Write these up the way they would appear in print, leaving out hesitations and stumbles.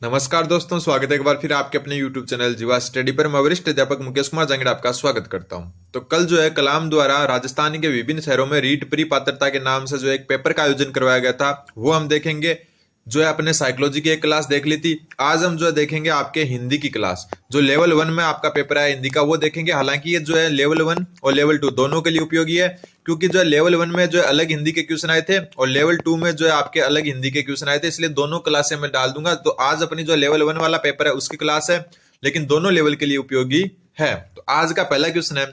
नमस्कार दोस्तों, स्वागत है एक बार फिर आपके अपने YouTube चैनल जीवा स्टडी पर। मैं वरिष्ठ अध्यापक मुकेश कुमार जांगड़ा आपका स्वागत करता हूं। तो कल जो है कलाम द्वारा राजस्थान के विभिन्न शहरों में रीट प्री पात्रता के नाम से जो एक पेपर का आयोजन करवाया गया था, वो हम देखेंगे। जो है अपने साइकोलॉजी की एक क्लास देख ली थी। आज हम जो है देखेंगे आपके हिंदी की क्लास, जो लेवल 1 में आपका पेपर है हिंदी का, वो देखेंगे। हालांकि ये जो है लेवल 1 और लेवल 2 दोनों के लिए उपयोगी है, क्योंकि जो है लेवल 1 में जो है अलग हिंदी के क्वेश्चन आए थे और लेवल 2 में जो है आपके अलग हिंदी के क्वेश्चन आए थे, इसलिए दोनों क्लासें मैं डाल दूंगा। तो आज अपनी जो लेवल 1 वाला पेपर है उसकी क्लास है, लेकिन दोनों लेवल के लिए उपयोगी है। तो आज का पहला क्वेश्चन है,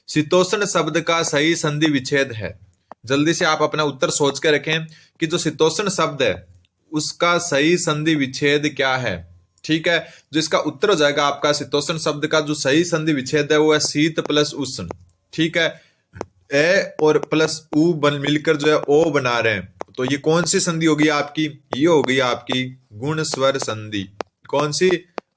शीतोष्ण शब्द का सही संधि विच्छेद है। जल्दी से आप अपना उत्तर सोच के रखें कि जो शीतोष्ण शब्द है उसका सही संधि विच्छेद क्या है। ठीक है, जो इसका उत्तर हो जाएगा आपका शीतोष्ण शब्द का जो सही संधि विच्छेद है वो है शीत प्लस उष्ण। ठीक है, ए और प्लस उ मिलकर जो है ओ बना रहे हैं, तो ये कौन सी संधि होगी आपकी? ये हो गई आपकी गुण स्वर संधि। कौन सी?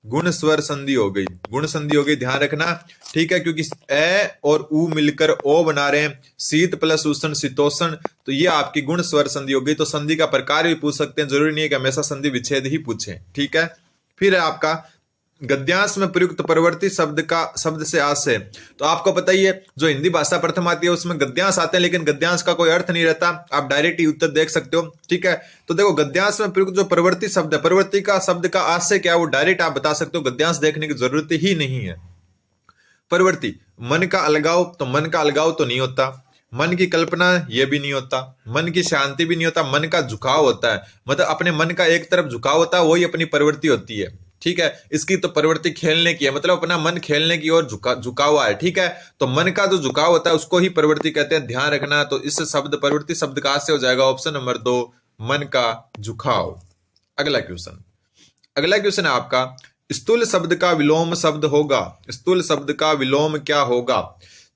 गुण स्वर संधि हो गई, गुण संधि हो गई, ध्यान रखना। ठीक है, क्योंकि ए और उ मिलकर ओ बना रहे हैं, शीत प्लस उष्ण शीतोष्ण, तो ये आपकी गुण स्वर संधि हो गई। तो संधि का प्रकार भी पूछ सकते हैं, जरूरी नहीं है कि हमेशा संधि विच्छेद ही पूछें। ठीक है, फिर है आपका गद्यांश में प्रयुक्त परिवर्ती शब्द से आशय। तो आपको पता ही है, जो हिंदी भाषा प्रथम आती है उसमें गद्यांश आते हैं, लेकिन गद्यांश का कोई अर्थ नहीं रहता। आप डायरेक्ट ही उत्तर देख सकते हो। ठीक है, तो देखो गद्यांश में प्रयुक्त जो परिवर्ती शब्द है, परिवर्ती का शब्द का आशय क्या है वो डायरेक्ट आप बता सकते हो, गद्यांश देखने की जरूरत ही नहीं है। परिवर्ती, मन का अलगाव, तो मन का अलगाव तो नहीं होता। मन की कल्पना, ये भी नहीं होता। मन की शांति भी नहीं होता। मन का झुकाव होता है, मतलब अपने मन का एक तरफ झुकाव होता है, वही अपनी प्रवृत्ति होती है। ठीक है, इसकी तो प्रवृत्ति खेलने की है, मतलब अपना मन खेलने की ओर झुका हुआ है। ठीक है, तो मन का जो झुकाव होता है उसको ही प्रवृत्ति कहते हैं, ध्यान रखना। तो इस शब्द प्रवृत्ति शब्द का से हो जाएगा ऑप्शन नंबर 2, मन का झुकाव। अगला क्वेश्चन है आपका, स्थूल शब्द का विलोम शब्द होगा। स्थूल शब्द का विलोम क्या होगा?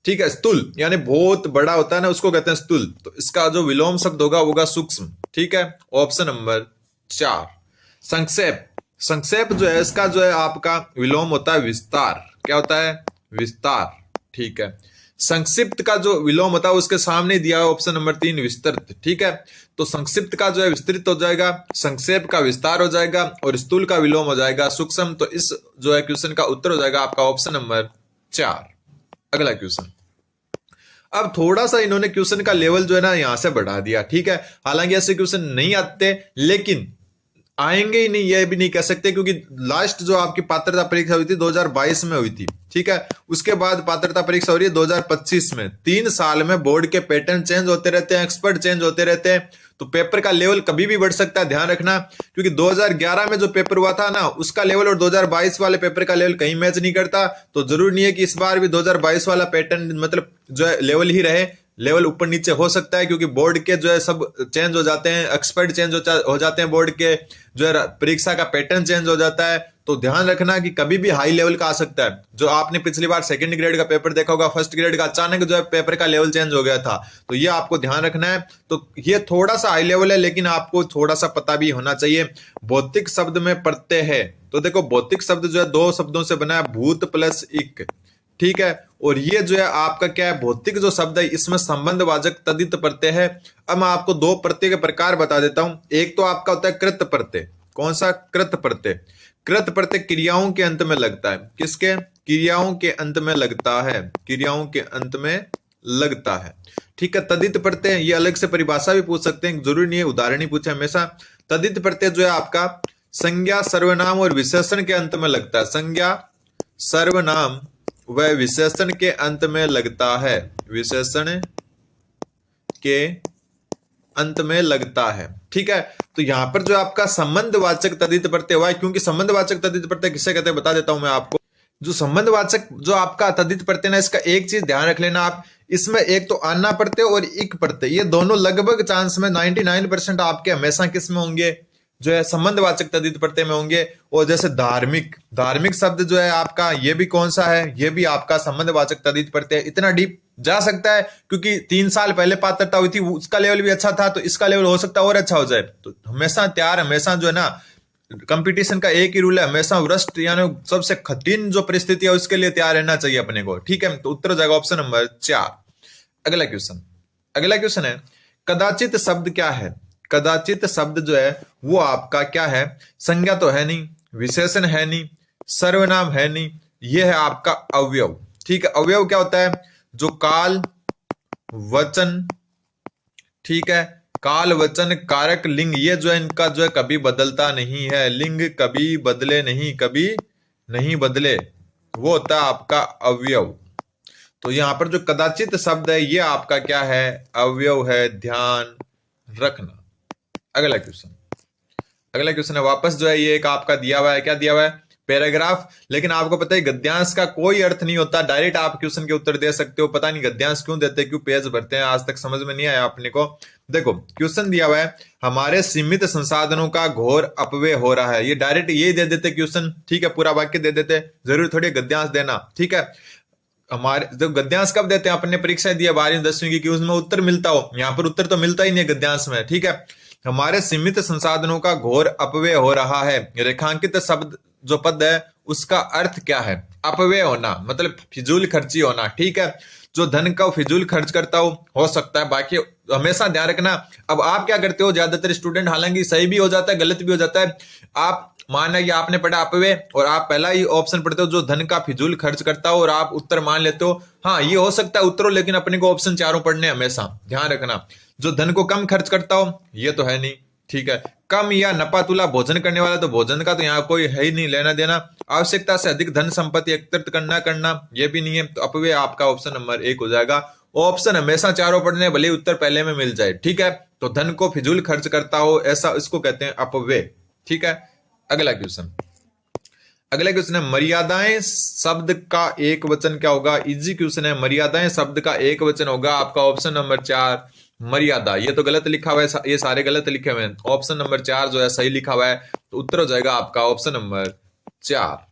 ठीक है, स्थूल यानी बहुत बड़ा होता है ना, उसको कहते हैं स्थूल। तो इसका जो विलोम शब्द होगा सूक्ष्म। ठीक है, ऑप्शन नंबर 4। संक्षेप, संक्षेप जो है इसका जो है आपका विलोम होता है विस्तार। क्या होता है? विस्तार। ठीक है, संक्षिप्त का जो विलोम होता है उसके सामने दिया है ऑप्शन नंबर 3, विस्तृत। ठीक है, तो संक्षिप्त का जो है विस्तृत हो जाएगा, संक्षेप का विस्तार हो जाएगा और स्थूल का विलोम हो जाएगा सूक्ष्म। तो इस जो है क्वेश्चन का उत्तर हो जाएगा आपका ऑप्शन नंबर 4। अगला क्वेश्चन, अब थोड़ा सा इन्होंने क्वेश्चन का लेवल जो है ना यहां से बढ़ा दिया। ठीक है, हालांकि ऐसे क्वेश्चन नहीं आते, लेकिन आएंगे ही नहीं ये भी नहीं कह सकते, क्योंकि लास्ट जो आपकी पात्रता परीक्षा हुई थी 2022 में हुई थी। ठीक है, उसके बाद पात्रता परीक्षा हो रही है 2025 में। 3 साल में बोर्ड के पैटर्न चेंज होते रहते हैं, एक्सपर्ट चेंज होते रहते हैं, तो पेपर का लेवल कभी भी बढ़ सकता है, ध्यान रखना। क्योंकि 2011 में जो पेपर हुआ था ना उसका लेवल और 2022 वाले पेपर का लेवल कहीं मैच नहीं करता। तो जरूरी नहीं है कि इस बार भी 2022 वाला पैटर्न मतलब जो है लेवल ही रहे, लेवल ऊपर नीचे हो सकता है, क्योंकि बोर्ड के जो है सब चेंज हो जाते हैं, एक्सपर्ट चेंज हो जाते हैं, बोर्ड के जो है परीक्षा का पैटर्न चेंज हो जाता है। तो ध्यान रखना कि कभी भी हाई लेवल का आ सकता है। जो आपने पिछली बार सेकंड ग्रेड का पेपर देखा होगा, फर्स्ट ग्रेड का अचानक जो है पेपर का लेवल चेंज हो गया था, तो ये आपको ध्यान रखना है। तो ये थोड़ा सा हाई लेवल है, लेकिन आपको थोड़ा सा पता भी होना चाहिए। भौतिक शब्द में प्रत्यय है, तो देखो भौतिक शब्द जो है 2 शब्दों से बना है, भूत प्लस इक। ठीक है, और ये जो है आपका क्या है, भौतिक जो शब्द है इसमें संबंधवाचक तद्धित प्रत्यय है। अब मैं आपको 2 प्रत्यय के प्रकार बता देता हूं। एक तो आपका होता है कृत प्रत्यय। कौन सा? कृत प्रत्यय। कृत प्रत्यय क्रियाओं के अंत में लगता है। किसके? क्रियाओं के अंत में लगता है, क्रियाओं के अंत में लगता है। ठीक है, तद्धित प्रत्यय ये अलग से परिभाषा भी पूछ सकते हैं, जरूरी नहीं है उदाहरण ही पूछे हमेशा। तद्धित प्रत्यय जो है आपका संज्ञा सर्वनाम और विशेषण के अंत में लगता है। संज्ञा सर्वनाम वह विशेषण के अंत में लगता है, विशेषण के अंत में लगता है। ठीक है, तो यहां पर जो आपका संबंधवाचक तद्धित प्रत्यय हुआ है, क्योंकि संबंधवाचक तद्धित प्रत्यय किसे कहते हैं बता देता हूं मैं आपको। जो संबंधवाचक जो आपका तद्धित प्रत्यय ना, इसका एक चीज ध्यान रख लेना आप, इसमें एक तो आना प्रत्यय और इक प्रत्यय, ये दोनों लगभग चांस में 99% आपके हमेशा किस में होंगे, जो है संबंधवाचक तद्धित प्रत्यय में होंगे। और जैसे धार्मिक, धार्मिक शब्द जो है आपका ये भी कौन सा है, ये भी आपका संबंधवाचक तद्धित प्रत्यय। इतना डीप जा सकता है क्योंकि 3 साल पहले पात्रता हुई थी, उसका लेवल भी अच्छा था, तो इसका लेवल हो सकता है और अच्छा हो जाए। तो हमेशा तैयार, हमेशा जो है ना कंपटीशन का एक ही रूल है, हमेशा वृष्ट यानी सबसे कठिन जो परिस्थिति है उसके लिए तैयार रहना चाहिए अपने को। ठीक है, तो उत्तर हो जाएगा ऑप्शन नंबर 4। अगला क्वेश्चन है, कदाचित शब्द क्या है? कदाचित शब्द जो है वो आपका क्या है, संज्ञा तो है नहीं, विशेषण है नहीं, सर्वनाम है नहीं, ये है आपका अवयव। ठीक है, अवयव क्या होता है, जो काल, वचन, ठीक है, काल, वचन, कारक, लिंग, ये जो है इनका जो है कभी बदलता नहीं है। लिंग कभी बदले नहीं, कभी नहीं बदले, वो होता है आपका अवयव। तो यहां पर जो कदाचित शब्द है ये आपका क्या है, अवयव है, ध्यान रखना। अगला क्वेश्चन है वापस जो है ये एक आपका दिया हुआ है, क्या दिया हुआ है, पैराग्राफ। लेकिन आपको पता है गद्यांश का कोई अर्थ नहीं होता, डायरेक्ट आप क्वेश्चन के उत्तर दे सकते हो। पता नहीं गद्यांश क्यों देते, क्यों पेज भरते हैं, आज तक समझ में नहीं आया अपने को। देखो क्वेश्चन दिया हुआ है, हमारे सीमित संसाधनों का घोर अपव्यय हो रहा है, ये डायरेक्ट यही दे देते क्वेश्चन। ठीक है, पूरा वाक्य दे देते, जरूरी थोड़ी गद्यांश देना। ठीक है, हमारे जब गद्यांश कब देते हैं, अपने परीक्षा दिया 12वीं 10वीं की, कि उसमें उत्तर मिलता हो, यहाँ पर उत्तर तो मिलता ही नहीं है गद्यांश में। ठीक है, हमारे सीमित संसाधनों का घोर अपव्यय हो रहा है, रेखांकित शब्द जो पद है उसका अर्थ क्या है, अपव्यय होना मतलब फिजूल खर्ची होना। ठीक है, जो धन का फिजूल खर्च करता हो सकता है, बाकी हमेशा ध्यान रखना। अब आप क्या करते हो, ज्यादातर स्टूडेंट, हालांकि सही भी हो जाता है गलत भी हो जाता है, आप माना कि आपने पढ़ा अपव्यय और आप पहला ही ऑप्शन पढ़ते हो जो धन का फिजूल खर्च करता हो, और आप उत्तर मान लेते हो। हाँ, ये हो सकता है उत्तर हो, लेकिन अपने को ऑप्शन चारों पढ़ने हमेशा ध्यान रखना। जो धन को कम खर्च करता हो, ये तो है नहीं। ठीक है, कम या नपातुला भोजन करने वाला, तो भोजन का तो यहाँ कोई है ही नहीं लेना देना। आवश्यकता से अधिक धन संपत्ति एकत्रित करना, ये भी नहीं है। तो अपव्यय आपका ऑप्शन नंबर 1 हो जाएगा। ऑप्शन हमेशा चारों पढ़ने, भले उत्तर पहले में मिल जाए। ठीक है, तो धन को फिजूल खर्च करता हो, ऐसा इसको कहते हैं अपव्यय। ठीक है, अगला क्वेश्चन है मर्यादाएं शब्द का एक वचन क्या होगा, इजी क्वेश्चन है। मर्यादाएं शब्द का एक वचन होगा आपका ऑप्शन नंबर 4 मर्यादा। ये तो गलत लिखा हुआ है, ये सारे गलत लिखे हुए हैं। ऑप्शन नंबर 4 जो है सही लिखा हुआ है, तो उत्तर हो जाएगा आपका ऑप्शन नंबर 4।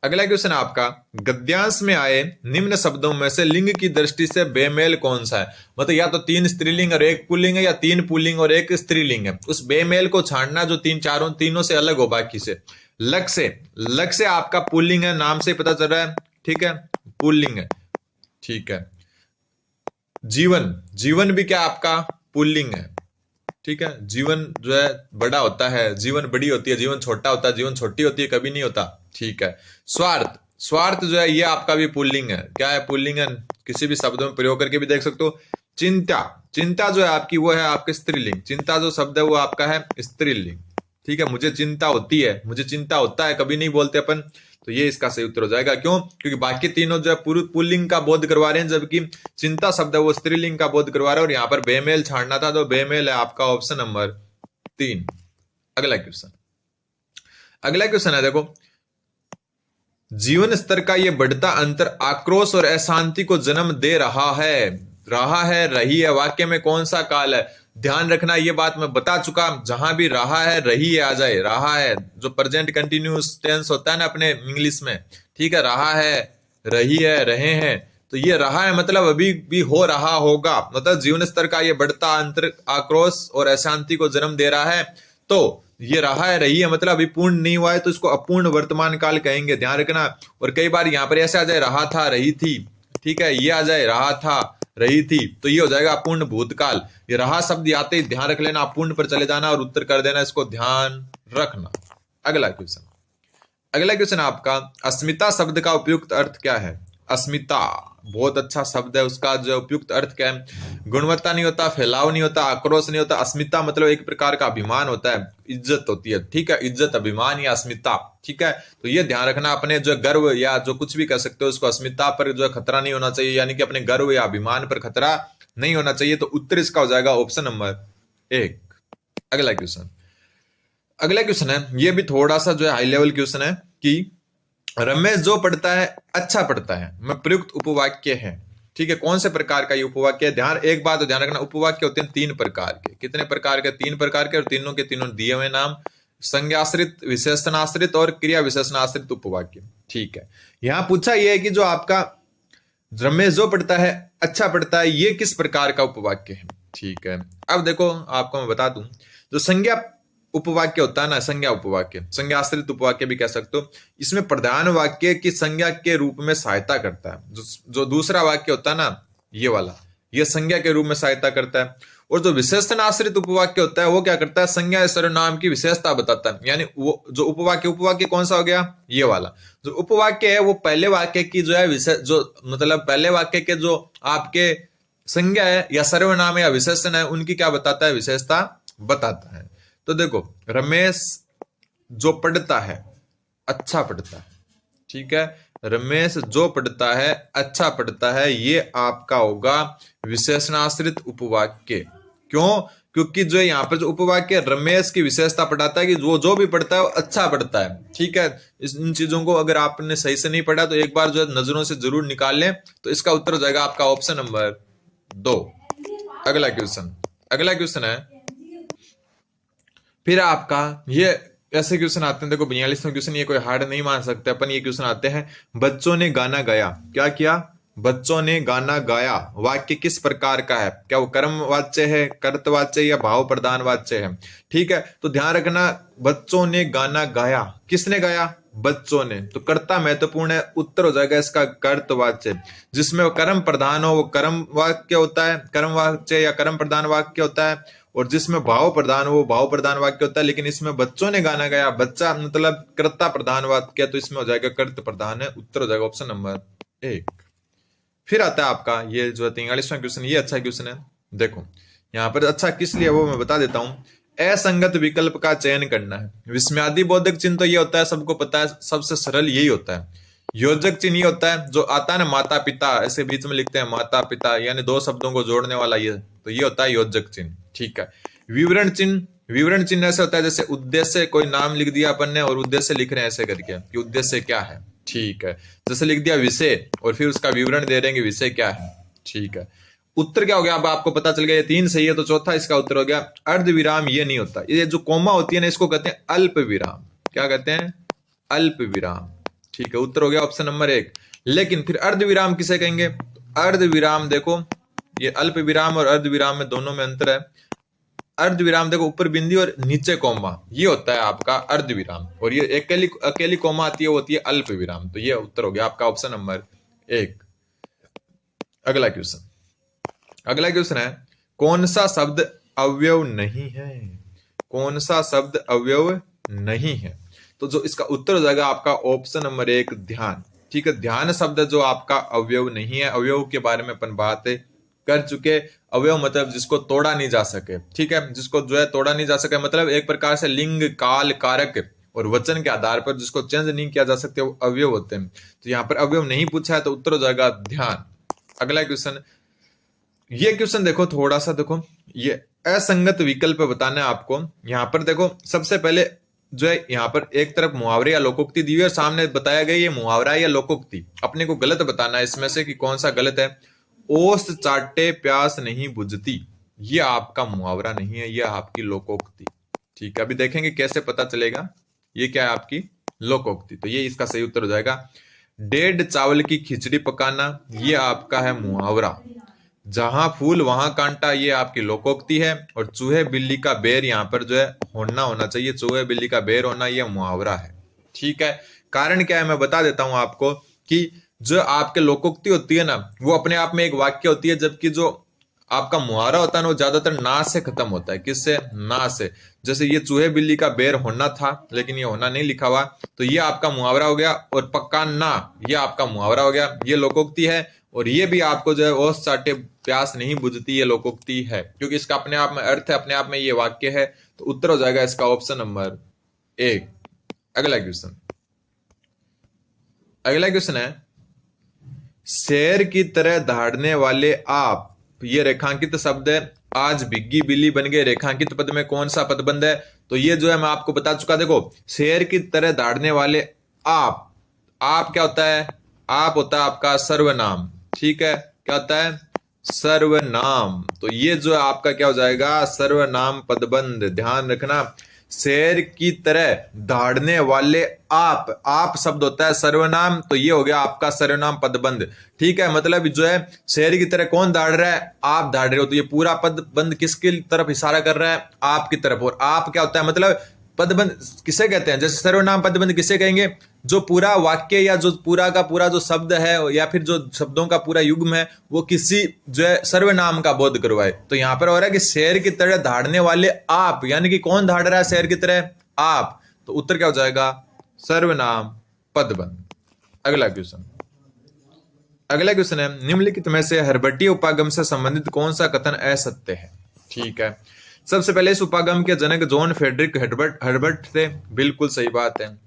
अगला क्वेश्चन आपका, गद्यांश में आए निम्न शब्दों में से लिंग की दृष्टि से बेमेल कौन सा है। मतलब या तो 3 स्त्रीलिंग और 1 पुल्लिंग है, या 3 पुल्लिंग और 1 स्त्रीलिंग है। उस बेमेल को छांटना जो तीनों से अलग हो बाकी से। लग से आपका पुल्लिंग है, नाम से पता चल रहा है। ठीक है, पुल्लिंग है। ठीक है, जीवन भी क्या आपका पुल्लिंग है। ठीक है, जीवन जो है बड़ा होता है, जीवन बड़ी होती है, जीवन छोटा होता है, जीवन छोटी होती है, कभी नहीं होता। ठीक है, स्वार्थ जो है ये आपका भी पुल्लिंग है। क्या है, पुल्लिंग है, किसी भी शब्द में प्रयोग करके भी देख सकते हो। चिंता जो है आपकी वो है आपके स्त्रीलिंग। चिंता जो शब्द है वो आपका है स्त्रीलिंग। ठीक है, मुझे चिंता होती है, मुझे चिंता होता है, कभी नहीं बोलते अपन, तो ये इसका सही उत्तर हो जाएगा। क्यों, क्योंकि बाकी तीनों जो है पुल्लिंग का बोध करवा रहे हैं, जबकि चिंता शब्द है वो स्त्रीलिंग का बोध करवा रहा है, और यहाँ पर बेमेल छाड़ना था, तो बेमेल है आपका ऑप्शन नंबर 3। अगला क्वेश्चन है, देखो जीवन स्तर का ये बढ़ता अंतर आक्रोश और अशांति को जन्म दे रहा है, रही है, वाक्य में कौन सा काल है। ध्यान रखना, ये बात मैं बता चुका, जहां भी रहा है रही है आ जाए। रहा है जो प्रेजेंट कंटिन्यूअस टेंस होता है ना अपने इंग्लिश में, ठीक है, रहा है, रही है, रहे हैं, तो ये रहा है मतलब अभी भी हो रहा होगा। मतलब जीवन स्तर का ये बढ़ता अंतर आक्रोश और अशांति को जन्म दे रहा है, तो ये रहा है, रही है मतलब अभी पूर्ण नहीं हुआ है, तो इसको अपूर्ण वर्तमान काल कहेंगे, ध्यान रखना। और कई बार यहाँ पर ऐसे आ जाए रहा था, रही थी, ठीक है, ये आ जाए रहा था, रही थी, तो ये हो जाएगा अपूर्ण भूतकाल। ये रहा शब्द आते ही ध्यान रख लेना, अपूर्ण पर चले जाना और उत्तर कर देना, इसको ध्यान रखना। अगला क्वेश्चन आपका, अस्मिता शब्द का उपयुक्त अर्थ क्या है। अस्मिता बहुत अच्छा शब्द है, उसका जो उपयुक्त अर्थ क्या है, गुणवत्ता नहीं होता, फैलाव नहीं होता, आक्रोश नहीं होता। अस्मिता मतलब एक प्रकार का अभिमान होता है, इज्जत होती है। ठीक है, इज्जत, अभिमान या अस्मिता। ठीक है, तो ये ध्यान रखना, अपने जो गर्व या जो कुछ भी कर सकते हो उसको अस्मिता पर जो खतरा नहीं होना चाहिए, यानी कि अपने गर्व या अभिमान पर खतरा नहीं होना चाहिए। तो उत्तर इसका हो जाएगा ऑप्शन नंबर 1। अगला क्वेश्चन है, ये भी थोड़ा सा जो है हाई लेवल क्वेश्चन है कि रमेश जो पढ़ता है अच्छा पढ़ता है में प्रयुक्त उपवाक्य है। ठीक है, कौन से प्रकार का ये उपवाक्य है। एक बात तो ध्यान रखना, उपवाक्य होते हैं 3 प्रकार के। कितने प्रकार के, 3 प्रकार के, और तीनों के तीनों दिए हुए नाम, संज्ञाश्रित, विशेषणाश्रित और क्रिया विशेषणाश्रित उपवाक्य। ठीक है, यहां पूछा यह है कि जो आपका रमेश जो पढ़ता है अच्छा पढ़ता है, ये किस प्रकार का उपवाक्य है। ठीक है, अब देखो आपको मैं बता दूं, जो संज्ञा उपवाक्य होता है ना, संज्ञा उपवाक्य, संज्ञाश्रित उपवाक्य भी कह सकते हो, इसमें प्रधान वाक्य की संज्ञा के रूप में सहायता करता है। जो दूसरा वाक्य होता है ना, ये वाला, ये संज्ञा के रूप में सहायता करता है। और जो विशेषण आश्रित उपवाक्य होता है वो क्या करता है, संज्ञा या सर्वनाम की विशेषता बताता है। यानी वो जो उपवाक्य कौन सा हो गया, ये वाला जो उपवाक्य है वो पहले वाक्य की जो है विशेष, जो मतलब पहले वाक्य के जो आपके संज्ञा है या सर्वनाम है या विशेषण है उनकी क्या बताता है, विशेषता बताता है। तो देखो रमेश जो पढ़ता है अच्छा पढ़ता है, ठीक है, रमेश जो पढ़ता है अच्छा पढ़ता है, ये आपका होगा विशेषणाश्रित उपवाक्य। क्यों, क्योंकि जो यहाँ पर जो उपवाक्य रमेश की विशेषता पढ़ाता है कि वो जो भी पढ़ता है वो अच्छा पढ़ता है, ठीक है। इन चीजों को अगर आपने सही से नहीं पढ़ा तो एक बार जो है नजरों से जरूर निकाल लें। तो इसका उत्तर हो जाएगा आपका ऑप्शन नंबर 2। अगला क्वेश्चन है फिर आपका ये ऐसे क्वेश्चन आते हैं, देखो 42वां क्वेश्चन, ये कोई हार्ड नहीं मान सकते अपन। ये क्वेश्चन आते हैं, बच्चों ने गाना गाया, क्या किया, बच्चों ने गाना गाया, वाक्य किस प्रकार का है, क्या वो कर्मवाच्य है, कर्तवाच्य या भाव प्रधान वाच्य है, ठीक है। तो ध्यान रखना, बच्चों ने गाना गाया, किसने गाया, बच्चों ने, तो कर्ता महत्वपूर्ण है, उत्तर हो जाएगा इसका कर्तवाच्य। जिसमें वो कर्म प्रधान हो वो कर्म वाक्य होता है, कर्म वाच्य या कर्म प्रधान वाक्य होता है, और जिसमें भाव प्रधान हो वो भाव प्रधान वाक्य होता है। लेकिन इसमें बच्चों ने गाना गाया, बच्चा मतलब कर्ता प्रधान वाक्य, तो इसमें हो जाएगा कर्त प्रधान है, उत्तर हो जाएगा ऑप्शन नंबर 1। फिर आता है आपका ये जो 43वां क्वेश्चन, ये अच्छा क्वेश्चन है। देखो यहाँ पर अच्छा किस लिए वो मैं बता देता हूं। असंगत विकल्प का चयन करना है। विस्मयादि बोधक चिन्ह तो ये होता है, सबको पता है, सबसे सरल यही होता है। योजक चिन्ह ये होता है जो आता है ना, माता पिता, ऐसे बीच में लिखते हैं माता पिता, यानी दो शब्दों को जोड़ने वाला ये, तो ये होता है योजक चिन्ह, ठीक है। विवरण चिन्ह ऐसे होता है जैसे उद्देश्य, कोई नाम लिख दिया अपन ने और उद्देश्य लिख रहे हैं ऐसे करके कि उद्देश्य क्या है, ठीक है। जैसे लिख दिया विषय और फिर उसका विवरण दे देंगे विषय क्या है, ठीक है। उत्तर क्या हो गया, अब आपको पता चल गया ये 3 सही है, तो चौथा इसका उत्तर हो गया अर्ध विराम। ये नहीं होता, ये जो कोमा होती है ना इसको कहते हैं अल्प विराम। क्या कहते हैं, अल्प विराम, ठीक है। उत्तर हो गया ऑप्शन नंबर 1। लेकिन फिर अर्ध विराम किसे कहेंगे, अर्ध विराम देखो ये अल्प विराम और अर्ध विराम में दोनों में अंतर है। अर्ध विराम देखो ऊपर बिंदी और नीचे कोमा, ये होता है आपका अर्ध विराम, और ये अकेली कोमा आती है वो होती है अल्प विराम। तो ये उत्तर हो गया आपका ऑप्शन नंबर 1। अगला क्वेश्चन है, कौन सा शब्द अवयव नहीं है, कौन सा शब्द अवयव नहीं है। तो जो इसका उत्तर हो जाएगा आपका ऑप्शन नंबर 1 ध्यान, ठीक है। ध्यान शब्द जो आपका अवयव नहीं है। अवयव के बारे में अपन बात कर चुके। अवयव मतलब जिसको तोड़ा नहीं जा सके, ठीक है, जिसको जो है तोड़ा नहीं जा सके, मतलब एक प्रकार से लिंग काल कारक और वचन के आधार पर जिसको चेंज नहीं किया जा सकते वो अवयव होते हैं। तो यहाँ पर अवयव नहीं पूछा है तो उत्तर हो जाएगा ध्यान। अगला क्वेश्चन, ये क्वेश्चन देखो थोड़ा सा, देखो ये असंगत विकल्प बताना है आपको। यहाँ पर देखो सबसे पहले जो है यहाँ पर एक तरफ मुहावरे या लोकोक्ति दी हुई है और सामने बताया गया ये मुहावरा या लोकोक्ति। अपने को गलत बताना है इसमें से कि कौन सा गलत है। ओस चाटे प्यास नहीं बुझती, ये आपका मुहावरा नहीं है, ये आपकी लोकोक्ति, ठीक है। अभी देखेंगे कैसे पता चलेगा ये क्या है, आपकी लोकोक्ति। तो ये इसका सही उत्तर हो जाएगा। डेढ़ चावल की खिचड़ी पकाना, ये आपका है मुहावरा। जहां फूल वहां कांटा, ये आपकी लोकोक्ति है। और चूहे बिल्ली का बेर यहाँ पर जो है होना चाहिए, चूहे बिल्ली का बेर होना, ये मुहावरा है, ठीक है। कारण क्या है मैं बता देता हूं आपको कि जो आपके लोकोक्ति होती है ना वो अपने आप में एक वाक्य होती है, जबकि जो आपका मुहावरा होता है ना वो ज्यादातर ना से खत्म होता है। किससे, ना से। जैसे ये चूहे बिल्ली का बेर होना था लेकिन ये होना नहीं लिखा हुआ, तो ये आपका मुहावरा हो गया। और पक्का ना, ये आपका मुहावरा हो गया, ये लोकोक्ति है। और ये भी आपको जो है ओस चाटे प्यास नहीं बुझती, ये लोकोक्ति है, क्योंकि इसका अपने आप में अर्थ है, अपने आप में ये वाक्य है। तो उत्तर हो जाएगा इसका ऑप्शन नंबर 1। अगला क्वेश्चन है, शेर की तरह दहाड़ने वाले आप, ये रेखांकित शब्द है। आज भिग्गी बिल्ली बन गए, रेखांकित पद में कौन सा पदबंध है। तो ये जो है मैं आपको बता चुका। देखो शेर की तरह दहाड़ने वाले आप क्या होता है, आप होता है आपका सर्वनाम, ठीक है। क्या होता है, सर्वनाम। तो ये जो है आपका क्या हो जाएगा, सर्वनाम पदबंध। ध्यान रखना, शेर की तरह दहाड़ने वाले आप शब्द होता है सर्वनाम, तो ये हो गया आपका सर्वनाम पदबंध, ठीक है। मतलब जो है शेर की तरह कौन दहाड़ रहा है, आप दहाड़ रहे हो, तो ये पूरा पदबंध किसकी तरफ इशारा कर रहा है, आपकी तरफ। और आप क्या होता है, मतलब पदबंध किसे कहते हैं? जैसे सर्वनाम पदबंध किसे कहेंगे? जो पूरा वाक्य या जो पूरा का पूरा जो शब्द है या फिर जो शब्दों का पूरा युग्म है वो किसी जो है सर्वनाम का बोध करवाए। तो यहां पर हो रहा है कि शेर की तरह धाड़ने वाले आप, यानी कि कौन धाड़ रहा है शेर की तरह? आप। तो उत्तर क्या हो जाएगा? सर्वनाम पदबंध। अगला क्वेश्चन है, निम्नलिखित में से हर्बटीय उपागम से संबंधित कौन सा कथन असत्य है? ठीक है, सबसे पहले इस उपागम के जनक जॉन फ्रेडरिक हर्बर्ट थे, बिल्कुल सही बात है।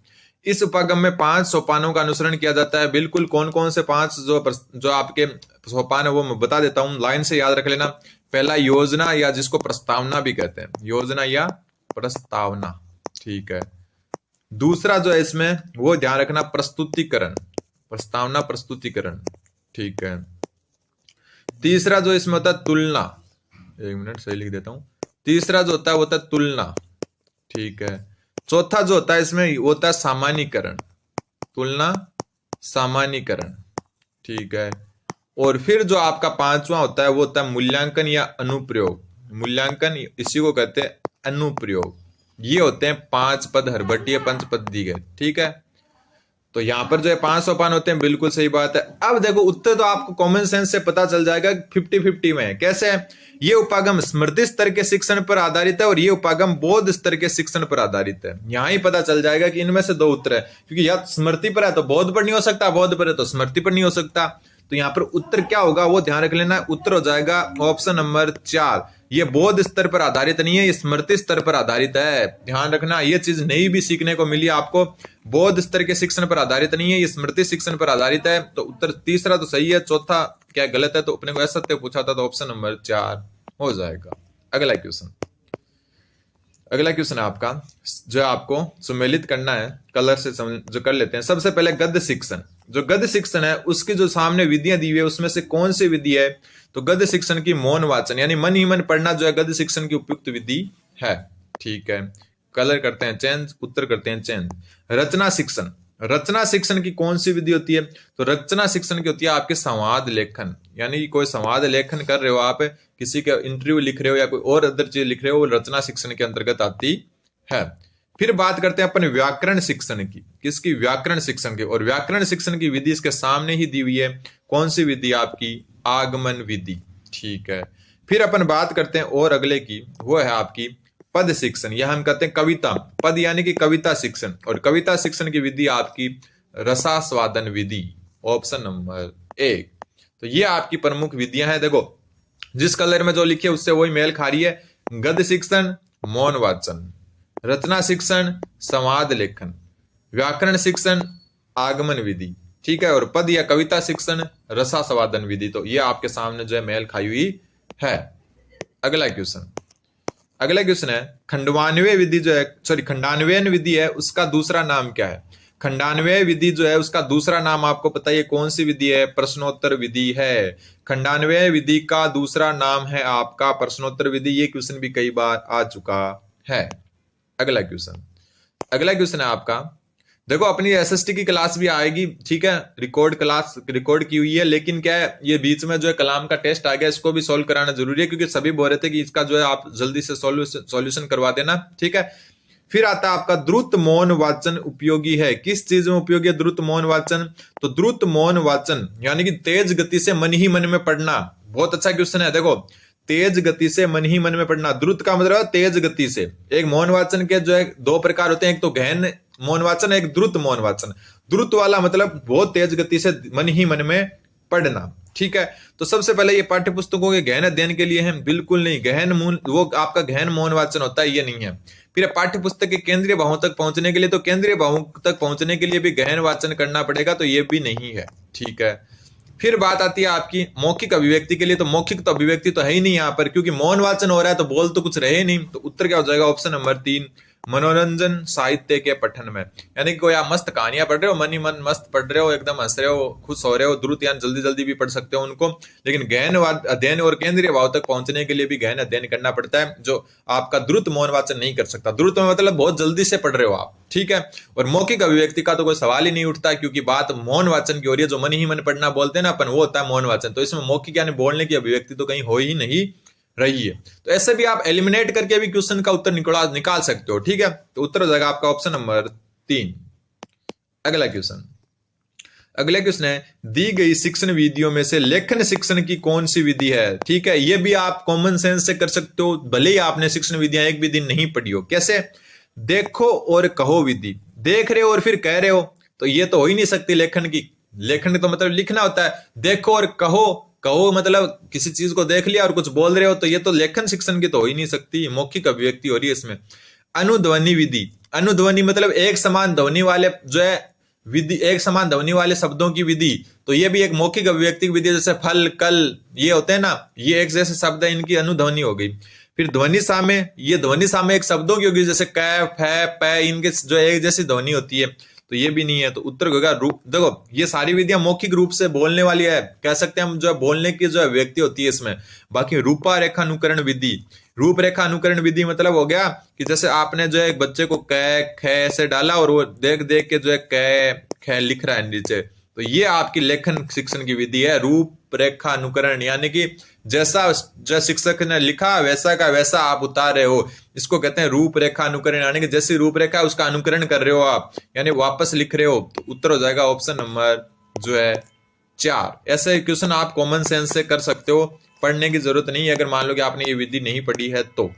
इस उपागम में 5 सोपानों का अनुसरण किया जाता है, बिल्कुल। कौन कौन से 5 जो आपके सोपान है वो मैं बता देता हूं, लाइन से याद रख लेना। पहला योजना, या जिसको प्रस्तावना भी कहते हैं, योजना या प्रस्तावना, ठीक है। दूसरा जो है इसमें वो ध्यान रखना, प्रस्तुतिकरण, प्रस्तावना प्रस्तुतिकरण, ठीक है। तीसरा जो इसमें होता है तुलना, 1 मिनट सही लिख देता हूं। तीसरा जो होता है वो होता है तुलना, ठीक है। चौथा जो होता है इसमें वो होता है सामान्यीकरण, तुलना सामान्यीकरण, ठीक है। और फिर जो आपका 5वां होता है वो होता है मूल्यांकन या अनुप्रयोग, मूल्यांकन इसी को कहते हैं अनुप्रयोग। ये होते हैं 5 पद हर्बटीय पंचपद दी गए, ठीक है। तो यहां पर जो है 5 सोपान होते हैं, बिल्कुल सही बात है। अब देखो उत्तर तो आपको कॉमन सेंस से पता चल जाएगा, 50-50 में है। कैसे है? ये उपागम स्मृति स्तर के शिक्षण पर आधारित है और ये उपागम बोध स्तर के शिक्षण पर आधारित है। यहां ही पता चल जाएगा कि इनमें से 2 उत्तर है, क्योंकि या स्मृति पर है तो बोध पर नहीं हो सकता, बोध पर है तो स्मृति पर नहीं हो सकता। तो यहां पर उत्तर क्या होगा वो ध्यान रख लेना। उत्तर हो जाएगा ऑप्शन नंबर 4। ये बोध स्तर पर आधारित नहीं है, ये स्मृति स्तर पर आधारित है। ध्यान रखना, ये चीज नई भी सीखने को मिली आपको। बोध स्तर के शिक्षण पर आधारित नहीं है, ये स्मृति शिक्षण पर आधारित है। तो उत्तर तीसरा तो सही है, चौथा क्या गलत है? तो अपने को असत्य पूछा था, तो ऑप्शन नंबर 4 हो जाएगा। अगला क्वेश्चन है आपका, जो आपको सुमेलित करना है, कलर से जो कर लेते हैं। सबसे पहले गद्य शिक्षण, जो गद्य शिक्षण है उसकी जो सामने विधियां दी हुई है उसमें से कौन सी विधि है? तो गद्य शिक्षण की मौन वाचन, यानी मन ही मन पढ़ना जो है गद्य शिक्षण की उपयुक्त विधि है, ठीक है। कलर करते हैं चेंज, उत्तर करते हैं चेंज। रचना शिक्षण, रचना शिक्षण की कौन सी विधि होती है? तो रचना शिक्षण की होती है आपके संवाद लेखन, यानी कोई संवाद लेखन कर रहे हो आप, किसी का इंटरव्यू लिख रहे हो या कोई और अदर चीज लिख रहे हो, वो रचना शिक्षण के अंतर्गत आती है। फिर बात करते हैं अपन व्याकरण शिक्षण की, किसकी? व्याकरण शिक्षण की। और व्याकरण शिक्षण की विधि इसके सामने ही दी हुई है, कौन सी विधि? आपकी आगमन विधि, ठीक है। फिर अपन बात करते हैं और अगले की, वो है आपकी पद शिक्षण, यह हम कहते हैं कविता पद, यानी कि कविता शिक्षण। और कविता शिक्षण की विधि आपकी रसास्वादन विधि, ऑप्शन नंबर 1। तो ये आपकी प्रमुख विधियां हैं। देखो जिस कलर में जो लिखे उससे वही मेल खा रही है। गद्य शिक्षण मौन वाचन, रचना शिक्षण संवाद लेखन, व्याकरण शिक्षण आगमन विधि, ठीक है। और पद या कविता शिक्षण रसास्वादन विधि। तो ये आपके सामने जो है मेल खाई हुई है। अगला क्वेश्चन है खंडवान्वय विधि जो है, सॉरी खंडान्वयन विधि है, उसका दूसरा नाम क्या है? खंडान्वय विधि जो है उसका दूसरा नाम आपको पता है कौन सी विधि है? प्रश्नोत्तर विधि है। खंडान्वय विधि का दूसरा नाम है आपका प्रश्नोत्तर विधि। ये क्वेश्चन भी कई बार आ चुका है। अगला क्वेश्चन है आपका, देखो अपनी एसएसटी की क्लास भी आएगी, ठीक है, रिकॉर्ड की हुई है, लेकिन क्या है ये बीच में जो है कलाम का टेस्ट आ गया, इसको भी सॉल्व कराना जरूरी है, क्योंकि सभी बोल रहे थे कि इसका जो है आप जल्दी से सॉल्यूशन करवा देना, ठीक है। फिर आता है आपका द्रुत मौन वाचन उपयोगी है, किस चीज में उपयोगी है द्रुत मौन वाचन? तो द्रुत मौन वाचन यानी कि तेज गति से मन ही मन में पढ़ना। बहुत अच्छा क्वेश्चन है। देखो तेज गति से मन ही मन में पढ़ना, द्रुत का मतलब है तेज गति से। एक मौन वाचन के जो है 2 प्रकार होते हैं, एक तो गहन मौन वाचन, एक द्रुत मौन वाचन। द्रुत वाला मतलब बहुत तेज गति से मन ही मन में पढ़ना, ठीक है। तो सबसे पहले ये पाठ्य पुस्तकों के गहन अध्ययन के लिए है? बिल्कुल नहीं, गहन मौन वो आपका गहन मौन वाचन होता है, ये नहीं है। फिर पाठ्य पुस्तक के केंद्रीय भावों तक पहुंचने के लिए, तो केंद्रीय भावों तक पहुंचने के लिए भी गहन वाचन करना पड़ेगा, तो ये भी नहीं है, ठीक है। फिर बात आती है आपकी मौखिक अभिव्यक्ति के लिए, तो मौखिक तो अभिव्यक्ति तो है ही नहीं यहाँ पर, क्योंकि मौन वाचन हो रहा है तो बोल तो कुछ रहे नहीं। तो उत्तर क्या हो जाएगा? ऑप्शन नंबर 3 मनोरंजन साहित्य के पठन में, यानी कि कोई आप मस्त कहानियां पढ़ रहे हो, मन ही मन मस्त पढ़ रहे हो, एकदम हंस रहे हो, खुश हो रहे हो, द्रुत यानी जल्दी जल्दी भी पढ़ सकते हो उनको, लेकिन गहन अध्ययन और केंद्रीय भाव तक पहुंचने के लिए भी गहन अध्ययन करना पड़ता है, जो आपका द्रुत मौन वाचन नहीं कर सकता। द्रुत में मतलब बहुत जल्दी से पढ़ रहे हो आप, ठीक है। और मौखिक अभिव्यक्ति का तो कोई सवाल ही नहीं उठता, क्योंकि बात मौन वाचन की हो रही है, जो मन ही मन पढ़ना बोलते हैं ना अपन, वो होता है मौन वाचन। तो इसमें मौखिक यानी बोलने की अभिव्यक्ति तो कहीं हो ही नहीं रही है। तो ऐसे भी आप एलिमिनेट करके भी क्वेश्चन का उत्तर निकाल सकते हो। ठीक है, तो उत्तर हो जाएगा आपका ऑप्शन नंबर 3। अगला क्वेश्चन है, दी गई शिक्षण विधियों में से लेखन शिक्षण की कौन सी विधि है? ठीक है, ये भी आप कॉमन सेंस से कर सकते हो, भले ही आपने शिक्षण विधियां एक भी दिन नहीं पढ़ी हो। कैसे? देखो और कहो विधि। देख रहे हो और फिर कह रहे हो, तो ये तो हो ही नहीं सकती लेखन की। लेखन तो मतलब लिखना होता है। देखो और कहो, कहो मतलब किसी चीज को देख लिया और कुछ बोल रहे हो, तो ये तो लेखन शिक्षण की तो हो ही नहीं सकती, मौखिक अभिव्यक्ति हो रही है इसमें। अनुध्वनि विधि, अनुध्वनि मतलब एक समान ध्वनि वाले जो है विधि, एक समान ध्वनि वाले शब्दों की विधि, तो ये भी एक मौखिक अभिव्यक्ति विधि। जैसे फल, कल, ये होते हैं ना, ये एक जैसे शब्द है, इनकी अनुध्वनि हो गई। फिर ध्वनि सामे, ये ध्वनि सामे एक शब्दों की होगी, जैसे कै, फै, पै, इनके जो एक जैसी ध्वनि होती है, तो ये भी नहीं है। तो उत्तर होगा रूप। देखो ये सारी विधियां मौखिक रूप से बोलने वाली है, कह सकते हैं हम, जो है बोलने की जो व्यक्ति होती है इसमें। बाकी रूपा रेखानुकरण विधि, रूपरेखा अनुकरण विधि मतलब हो गया कि जैसे आपने जो है एक बच्चे को कै, खे से डाला और वो देख देख के जो है कै, खे लिख रहा है नीचे, तो ये आपकी लेखन शिक्षण की विधि है, रूपरेखा अनुकरण। यानी कि जैसा जो शिक्षक ने लिखा वैसा का वैसा आप उतार रहे हो, इसको कहते हैं रूपरेखा अनुकरण। यानी कि जैसी रूपरेखा उसका अनुकरण कर रहे हो आप, यानी वापस लिख रहे हो। तो उत्तर हो जाएगा ऑप्शन नंबर जो है 4। ऐसे क्वेश्चन आप कॉमन सेंस से कर सकते हो, पढ़ने की जरूरत नहीं है अगर मान लो कि आपने ये विधि नहीं पढ़ी है तो।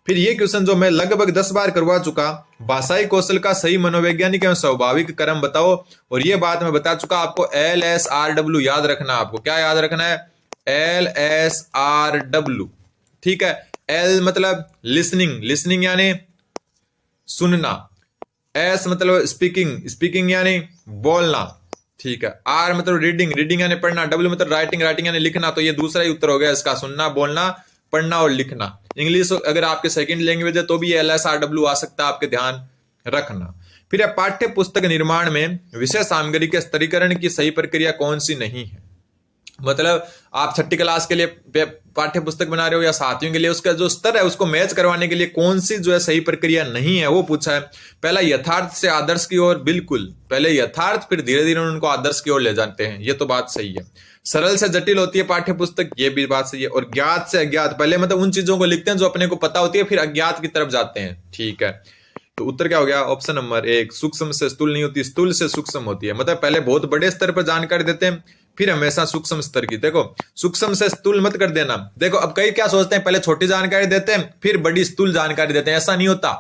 फिर ये क्वेश्चन जो मैं लगभग 10 बार करवा चुका, भाषाई कौशल का सही मनोवैज्ञानिक एवं स्वाभाविक क्रम बताओ। और ये बात मैं बता चुका आपको, LSRW याद रखना। आपको क्या याद रखना है? LSRW। ठीक है, L मतलब लिसनिंग, लिसनिंग यानी सुनना। S मतलब स्पीकिंग, स्पीकिंग यानी बोलना। ठीक है, R मतलब रीडिंग, रीडिंग यानी पढ़ना। W मतलब राइटिंग, राइटिंग यानी लिखना। तो ये दूसरा ही उत्तर हो गया इसका, सुनना, बोलना, पढ़ना और लिखना। इंग्लिश अगर आपके सेकंड लैंग्वेज है तो भी LSRW आ सकता है, आपके ध्यान रखना। फिर पाठ्य पुस्तक निर्माण में विषय सामग्री के स्तरीकरण की सही प्रक्रिया कौन सी नहीं है? मतलब आप 6ठी क्लास के लिए पाठ्य पुस्तक बना रहे हो या 7वीं के लिए, उसका जो स्तर है उसको मैच करवाने के लिए कौन सी जो है सही प्रक्रिया नहीं है, वो पूछा है। पहला यथार्थ से आदर्श की ओर, बिल्कुल पहले यथार्थ फिर धीरे धीरे उनको आदर्श की ओर ले जाते हैं, ये तो बात सही है। सरल से जटिल होती है पाठ्य पुस्तक, ये भी बात सही है। और ज्ञात से अज्ञात, पहले मतलब उन चीजों को लिखते हैं जो अपने को पता होती है, फिर अज्ञात की तरफ जाते हैं। ठीक है, तो उत्तर क्या हो गया? Option number 1। सूक्ष्म से स्थूल नहीं होती, स्थूल से सूक्ष्म होती है। मतलब पहले बहुत बड़े स्तर पर जानकारी देते हैं, फिर हमेशा सूक्ष्म स्तर की। देखो सूक्ष्म से स्थूल मत कर देना। देखो अब कई क्या सोचते हैं, पहले छोटी जानकारी देते हैं फिर बड़ी स्थूल जानकारी देते हैं, ऐसा नहीं होता।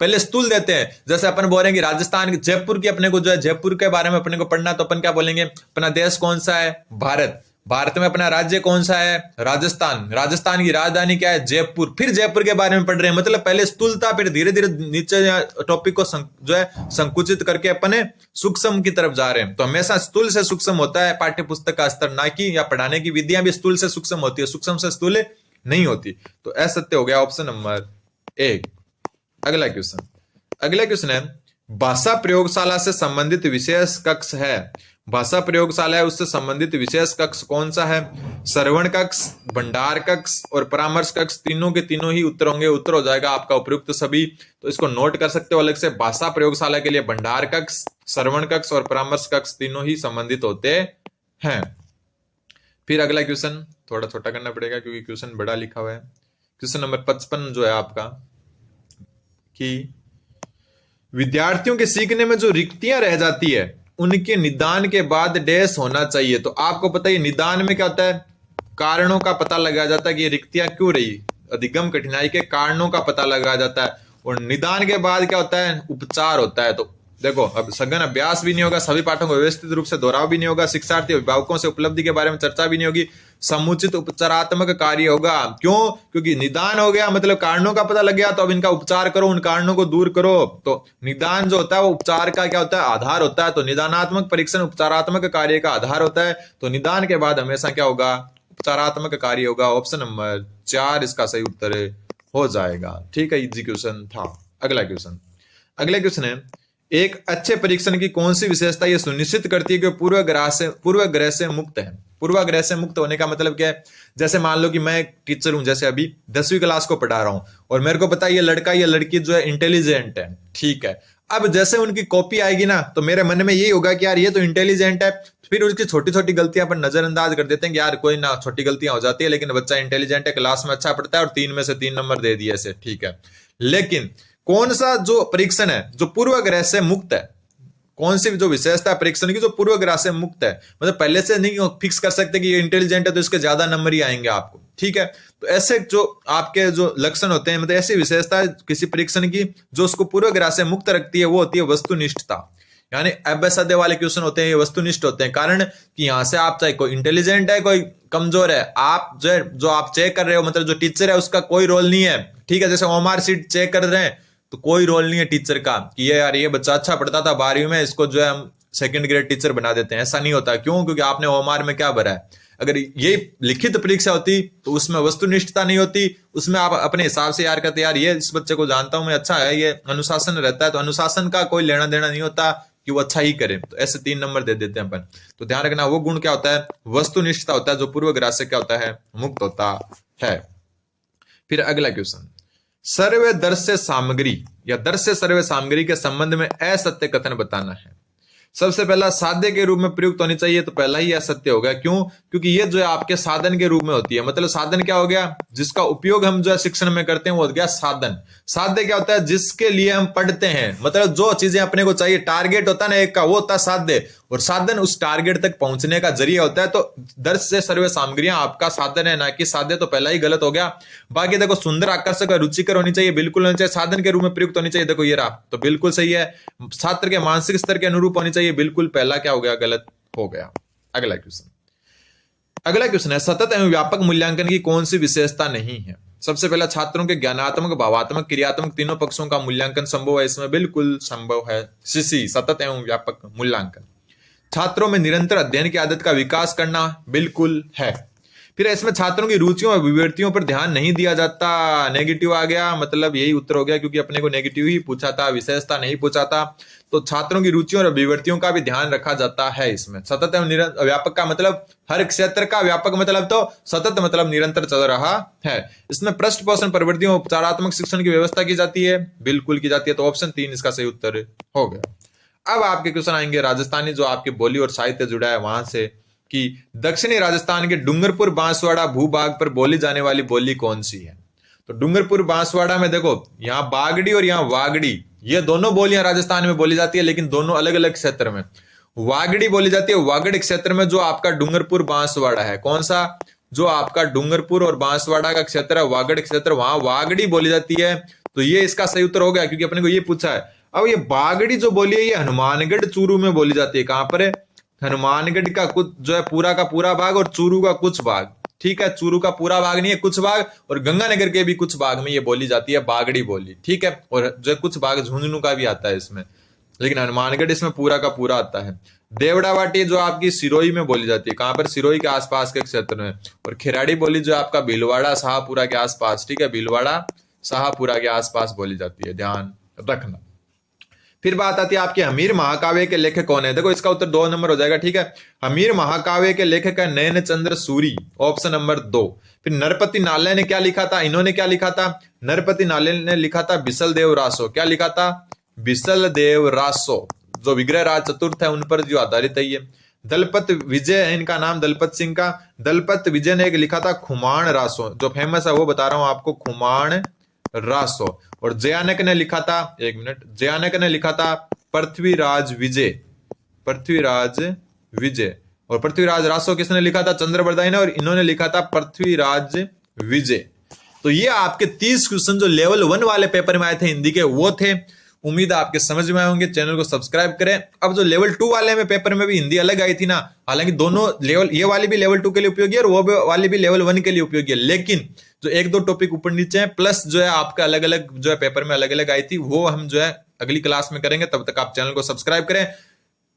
पहले स्थूल देते हैं। जैसे अपन बोलेंगे राजस्थान, जयपुर की, अपने को जो है जयपुर के बारे में अपने को पढ़ना, तो अपन क्या बोलेंगे? अपना देश कौन सा है? भारत। भारत में अपना राज्य कौन सा है? राजस्थान। राजस्थान की राजधानी क्या है? जयपुर। फिर जयपुर के बारे में पढ़ रहे हैं। मतलब पहले स्थूलता, फिर धीरे धीरे नीचे टॉपिक को जो है संकुचित करके अपने सूक्ष्म की तरफ जा रहे हैं। तो हमेशा स्थूल से सूक्ष्म होता है पाठ्य पुस्तक का स्तर, ना कि या पढ़ाने की विधियां भी स्थूल से सूक्ष्म होती है, सूक्ष्म से स्थूल नहीं होती। तो असत्य हो गया ऑप्शन नंबर 1। अगला क्वेश्चन है, भाषा प्रयोगशाला से संबंधित विशेष कक्ष है। भाषा प्रयोगशाला है, उससे संबंधित विशेष कक्ष कौन सा है? श्रवण कक्ष, भंडार कक्ष और परामर्श कक्ष, तीनों के तीनों ही उत्तर होंगे। उत्तर हो जाएगा आपका उपयुक्त सभी। तो इसको नोट कर सकते हो अलग से। भाषा प्रयोगशाला के लिए भंडार कक्ष, श्रवण कक्ष और परामर्श कक्ष तीनों ही संबंधित होते हैं। फिर अगला क्वेश्चन थोड़ा छोटा करना पड़ेगा क्योंकि क्वेश्चन बड़ा लिखा हुआ है। क्वेश्चन नंबर 55 जो है आपका, कि विद्यार्थियों के सीखने में जो रिक्तियां रह जाती है उनके निदान के बाद डैश होना चाहिए। तो आपको पता है निदान में क्या होता है? कारणों का पता लगाया जाता है कि ये रिक्तियां क्यों रही, अधिगम कठिनाई के कारणों का पता लगाया जाता है। और निदान के बाद क्या होता है? उपचार होता है। तो देखो अब सघन अभ्यास भी नहीं होगा, सभी पाठों को व्यवस्थित रूप से दोहराव भी नहीं होगा, शिक्षार्थी अभिभावकों से उपलब्धि के बारे में चर्चा भी नहीं होगी, समुचित उपचारात्मक कार्य होगा। क्यों? क्योंकि निदान हो गया मतलब कारणों का पता लग गया, तो अब इनका उपचार करो, उन कारणों को दूर करो। तो निदान जो होता है वो उपचार का क्या होता है? आधार होता है। तो निदानात्मक परीक्षण उपचारात्मक कार्य का आधार होता है। तो निदान के बाद हमेशा क्या होगा? उपचारात्मक कार्य होगा। ऑप्शन नंबर 4 इसका सही उत्तर हो जाएगा। ठीक है, इजी क्वेश्चन था। अगला क्वेश्चन है, एक अच्छे परीक्षण की कौन सी विशेषता ये सुनिश्चित करती है कि पूर्वाग्रह से मुक्त है? पूर्वाग्रह से मुक्त होने का मतलब क्या है? जैसे मान लो कि मैं टीचर हूं, जैसे अभी 10वीं क्लास को पढ़ा रहा हूं और मेरे को पता है ये लड़का या लड़की जो है इंटेलिजेंट है, ठीक है। अब जैसे उनकी कॉपी आएगी ना तो मेरे मन में यही होगा कि यार ये तो इंटेलिजेंट है, फिर उसकी छोटी छोटी गलतियां पर नजरअंदाज कर देते हैं कि यार कोई ना, छोटी गलतियां हो जाती है लेकिन बच्चा इंटेलिजेंट है, क्लास में अच्छा पढ़ता है और 3 में से 3 नंबर दे दिए ऐसे, ठीक है। लेकिन कौन सा जो परीक्षण है जो पूर्वाग्रह से मुक्त है, कौन सी जो विशेषता है परीक्षण की जो पूर्वाग्रह से मुक्त है, मतलब पहले से नहीं फिक्स कर सकते कि ये इंटेलिजेंट है तो इसके ज्यादा नंबर ही आएंगे आपको, ठीक है। तो ऐसे जो आपके जो लक्षण होते हैं, मतलब ऐसी विशेषता है किसी परीक्षण की जो उसको पूर्वाग्रह से मुक्त रखती है, वो होती है वस्तुनिष्ठता। यानी अभ्यासाध्य वाले क्वेश्चन होते हैं ये वस्तुनिष्ठ होते हैं, कारण कि यहां से आप चाहे कोई इंटेलिजेंट है कोई कमजोर है, आप जो आप चेक कर रहे हो, मतलब जो टीचर है उसका कोई रोल नहीं है, ठीक है। जैसे ओएमआर शीट चेक कर रहे हैं तो कोई रोल नहीं है टीचर का कि ये यार ये बच्चा अच्छा पढ़ता था 12वीं में, इसको जो है हम सेकंड ग्रेड टीचर बना देते हैं, ऐसा नहीं होता। क्यों? क्योंकि आपने ओएमआर में क्या भरा है। अगर ये लिखित परीक्षा होती तो उसमें वस्तुनिष्ठता नहीं होती, उसमें आप अपने हिसाब से यार कहते यार ये इस बच्चे को जानता हूं मैं, अच्छा है, ये अनुशासन रहता है, तो अनुशासन का कोई लेना देना नहीं होता कि वो अच्छा ही करे, तो ऐसे 3 नंबर दे देते हैं अपन। तो ध्यान रखना वो गुण क्या होता है, वस्तुनिष्ठता होता है, जो पूर्वाग्रह से क्या होता है, मुक्त होता है। फिर अगला क्वेश्चन, सर्व दृश्य सामग्री या दृश्य सर्व सामग्री के संबंध में असत्य कथन बताना है। सबसे पहला साध्य के रूप में प्रयुक्त होनी चाहिए, तो पहला ही असत्य हो गया। क्यों? क्योंकि ये जो है आपके साधन के रूप में होती है, मतलब साधन क्या हो गया, जिसका उपयोग हम जो है शिक्षण में करते हैं वो हो गया साधन। साध्य क्या होता है, जिसके लिए हम पढ़ते हैं, मतलब जो चीजें अपने को चाहिए, टारगेट होता है ना एक का, वो होता है साध्य, और साधन उस टारगेट तक पहुंचने का जरिया होता है। तो दृश्य सर्व सामग्रियां आपका साधन है, ना कि साध्य, तो पहला ही गलत हो गया। बाकी देखो सुंदर, आकर्षक और रुचिकर होनी चाहिए, बिल्कुल होनी चाहिए, साधन के रूप में प्रयुक्त होनी चाहिए, देखो ये रहा, तो बिल्कुल सही है। छात्र के मानसिक स्तर के अनुरूप होनी चाहिए, बिल्कुल पहला क्या हो गया, गलत हो गया। अगला क्वेश्चन है, सतत एवं व्यापक मूल्यांकन की कौन सी विशेषता नहीं है। सबसे पहला, छात्रों के ज्ञानात्मक, भावात्मक, क्रियात्मक तीनों पक्षों का मूल्यांकन संभव है, इसमें बिल्कुल संभव है। सीसी सतत एवं व्यापक मूल्यांकन। छात्रों में निरंतर अध्ययन की आदत का विकास करना, बिल्कुल है। फिर इसमें छात्रों की रुचियों और अभिव्यक्तियों पर ध्यान नहीं दिया जाता, नेगेटिव आ गया, मतलब यही उत्तर हो गया, क्योंकि अपने को नेगेटिव ही पूछा था, विशेषता नहीं पूछा था। तो छात्रों की रुचियों और अभिव्यक्तियों का भी ध्यान रखा जाता है इसमें। सतत एवं व्यापक का मतलब हर क्षेत्र का, व्यापक मतलब तो सतत मतलब निरंतर चल रहा है। इसमें पृष्ठ पोषण प्रवृत्तियों, उपचारात्मक शिक्षण की व्यवस्था की जाती है, बिल्कुल की जाती है। तो ऑप्शन 3 इसका सही उत्तर हो गया। अब आपके क्वेश्चन आएंगे राजस्थानी, जो आपके बोली और साहित्य जुड़ा है वहां से, कि दक्षिणी राजस्थान के डूंगरपुर बांसवाड़ा भूभाग पर बोली जाने वाली बोली कौन सी है। तो डूंगरपुर बांसवाड़ा में देखो, यहाँ बागड़ी और यहाँ वागड़ी, ये दोनों बोलियां राजस्थान में बोली जाती है, लेकिन दोनों अलग अलग क्षेत्र में। वागड़ी बोली जाती है वागड़ क्षेत्र में, जो आपका डूंगरपुर बांसवाड़ा है, कौन सा, जो आपका डूंगरपुर और बांसवाड़ा का क्षेत्र है, वागड़ क्षेत्र, वहां वागड़ी बोली जाती है। तो ये इसका सही उत्तर हो गया, क्योंकि अपने को ये पूछा है। अब ये बागड़ी जो बोली है ये हनुमानगढ़ चूरू में बोली जाती है, कहां पर है, हनुमानगढ़ का कुछ जो है पूरा का पूरा भाग और चूरू का कुछ भाग, ठीक है। चूरू का पूरा भाग नहीं है, कुछ भाग, और गंगानगर के भी कुछ भाग में ये बोली जाती है बागड़ी बोली, ठीक है। और जो कुछ भाग झुंझुनू का भी आता है इसमें, लेकिन हनुमानगढ़ इसमें पूरा का पूरा आता है। देवड़ावाटी जो आपकी सिरोही में बोली जाती है, कहां पर, सिरोही के आसपास के क्षेत्र में। और खिराड़ी बोली जो आपका भीलवाड़ा शाहपुरा के आसपास, ठीक है, भीलवाड़ा शाहपुरा के आसपास बोली जाती है, ध्यान रखना। फिर बात आती है आपके हमीर महाकाव्य के लेखक कौन है। देखो इसका उत्तर 2 नंबर हो जाएगा, ठीक है। हमीर महाकाव्य के लेखक है नयन चंद्र सूरी, ऑप्शन नंबर 2। फिर नरपति नाले ने क्या लिखा था, इन्होंने क्या लिखा था, नरपति नाले ने लिखा था बिसल देव रासो, क्या लिखा था, बिसल देव रासो, जो विग्रह राज चतुर्थ है उन पर जो आधारित है ये। दलपत विजय है इनका नाम, दलपत सिंह का। दलपत विजय ने एक लिखा था खुमान रासो, जो फेमस है वो बता रहा हूं आपको, खुमान रासो। और जयानक ने लिखा था, एक मिनट, जयानक ने लिखा था पृथ्वीराज विजय, पृथ्वीराज विजय। और पृथ्वीराज रासो किसने लिखा था, चंद्रबरदाई ने, और इन्होंने लिखा था पृथ्वीराज विजय। तो ये आपके 30 क्वेश्चन जो लेवल 1 वाले पेपर में आए थे हिंदी के, वो थे। उम्मीद है आपके समझ में आए होंगे, चैनल को सब्सक्राइब करें। अब जो लेवल 2 वाले में पेपर में भी हिंदी अलग आई थी ना, हालांकि दोनों लेवल, ये वाली भी लेवल 2 के लिए उपयोगी है और वो वाली भी लेवल 1 के लिए उपयोगी है, लेकिन जो 1-2 टॉपिक ऊपर नीचे हैं, प्लस जो है आपका अलग अलग जो है पेपर में अलग अलग आई थी, वो हम जो है अगली क्लास में करेंगे। तब तक आप चैनल को सब्सक्राइब करें,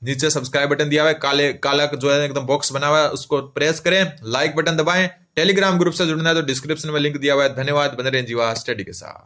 नीचे सब्सक्राइब बटन दिया हुआ है, काला जो है एकदम बॉक्स बना हुआ है, उसको प्रेस करें, लाइक बटन दबाएं। टेलीग्राम ग्रुप से जुड़ना है तो डिस्क्रिप्शन में लिंक दिया हुआ है। धन्यवाद, बने रहें जीवा स्टडी के साथ।